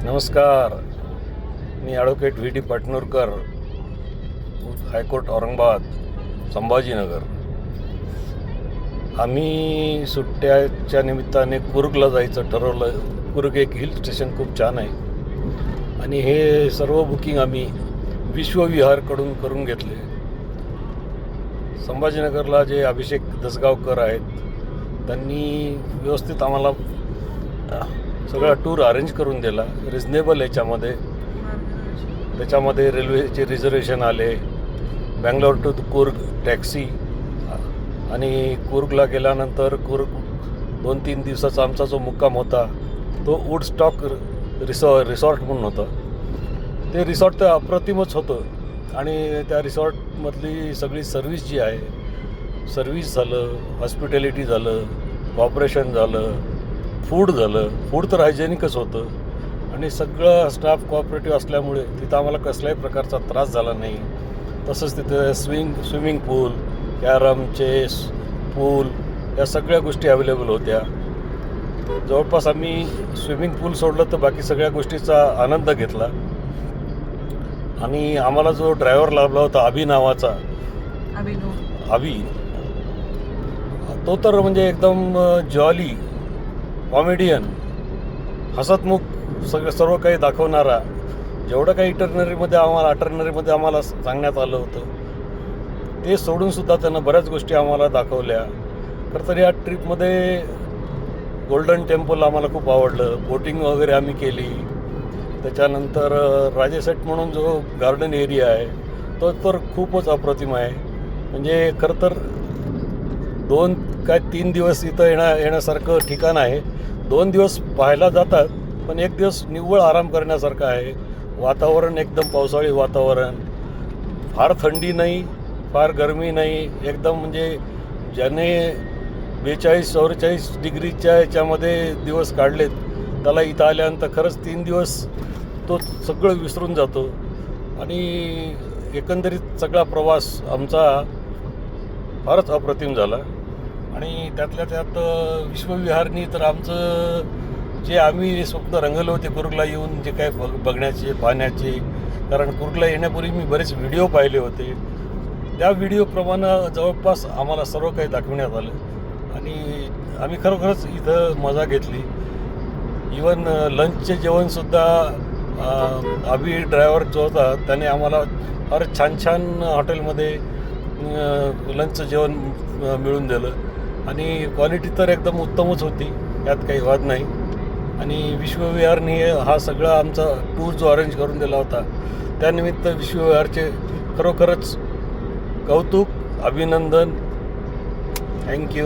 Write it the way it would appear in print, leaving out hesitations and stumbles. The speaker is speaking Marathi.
नमस्कार. मी advocate V D Patnurkar, high court Aurangabad, Sambhajinagar. आम्ही सुट्ट्याच्या निमित्ताने कुर्गला जायचं ठरवलं. कुर्ग एक हिल स्टेशन खूप छान आहे आणि हे सर्व बुकिंग आम्ही विश्वविहारकडून करून घेतले. संभाजीनगरला जे अभिषेक दसगावकर आहेत त्यांनी व्यवस्थित आम्हाला सगळा टूर अरेंज करून दिला. रिजनेबल याच्यामध्ये. त्याच्यामध्ये रेल्वेचे रिझर्वेशन आले, बँगलोर टू कुर्ग टॅक्सी, आणि कुर्गला गेल्यानंतर कुर्ग 2-3 दिवसाचा आमचा जो मुक्काम होता तो वुडस्टॉक रिसॉर्ट म्हणून होता. ते रिसॉर्ट तर अप्रतिमच होतं आणि त्या रिसॉर्टमधली सगळी सर्विस जी आहे, सर्विस झालं, हॉस्पिटॅलिटी झालं, कॉपरेशन झालं, फूड झालं. फूड तर हायजेनिकच होतं आणि सगळं स्टाफ कॉपरेटिव्ह असल्यामुळे तिथं आम्हाला कसल्याही प्रकारचा त्रास झाला नाही. तसंच तिथं स्विमिंग पूल, कॅरम, चेस, पूल या सगळ्या गोष्टी अवेलेबल होत्या. जवळपास आम्ही स्विमिंग पूल सोडलं तर बाकी सगळ्या गोष्टीचा आनंद घेतला. आणि आम्हाला जो ड्रायव्हर लाभला होता अभि नावाचा, अभि, तो तर म्हणजे एकदम जॉली, कॉमेडियन, हसतमुख, सर्व काही दाखवणारा. जेवढं काही अटर्नरीमध्ये आम्हाला सांगण्यात आलं होतं ते सोडूनसुद्धा त्यानं बऱ्याच गोष्टी आम्हाला दाखवल्या. खरं तर या ट्रिपमध्ये गोल्डन टेम्पल आम्हाला खूप आवडलं. बोटिंग वगैरे आम्ही केली. त्याच्यानंतर राजेसेट म्हणून जो गार्डन एरिया आहे तो तर खूपच अप्रतिम आहे. म्हणजे खरं तर 2-3 दिवस इथं येण्यासारखं ठिकाण आहे. 2 दिवस पाहायला जातात पण 1 दिवस निव्वळ आराम करण्यासारखं आहे. वातावरण एकदम पावसाळी वातावरण, फार थंडी नाही, फार गरमी नाही, एकदम म्हणजे ज्याने 42-44 डिग्रीच्या याच्यामध्ये दिवस काढलेत त्याला इथं आल्यानंतर खरंच 3 दिवस तो सगळं विसरून जातो. आणि एकंदरीत सगळा प्रवास आमचा फारच अप्रतिम झाला. आणि त्यातल्या त्यात विश्वविहारनी तर आमचं जे आम्ही स्वप्न रंगवले होते कुर्गला येऊन, जे काय बघण्याचे, पाहण्याचे, कारण कुर्गला येण्यापूर्वी मी बरेच व्हिडिओ पाहिले होते, त्या व्हिडिओप्रमाणे जवळपास आम्हाला सर्व काही दाखवण्यात आलं आणि आम्ही खरोखरच इथं मजा घेतली. इवन लंचचे जेवणसुद्धा अभि ड्रायव्हर जो होता त्याने आम्हाला फार छान हॉटेलमध्ये लंचचं जेवण मिळून दिलं आणि क्वालिटी तर एकदम उत्तमच होती, यात काही वाद नाही. आणि विश्वविहारने हा सगळा आमचा टूर जो अरेंज करून दिला होता त्यानिमित्त विश्वविहारचे खरोखरच कौतुक, अभिनंदन. थँक्यू.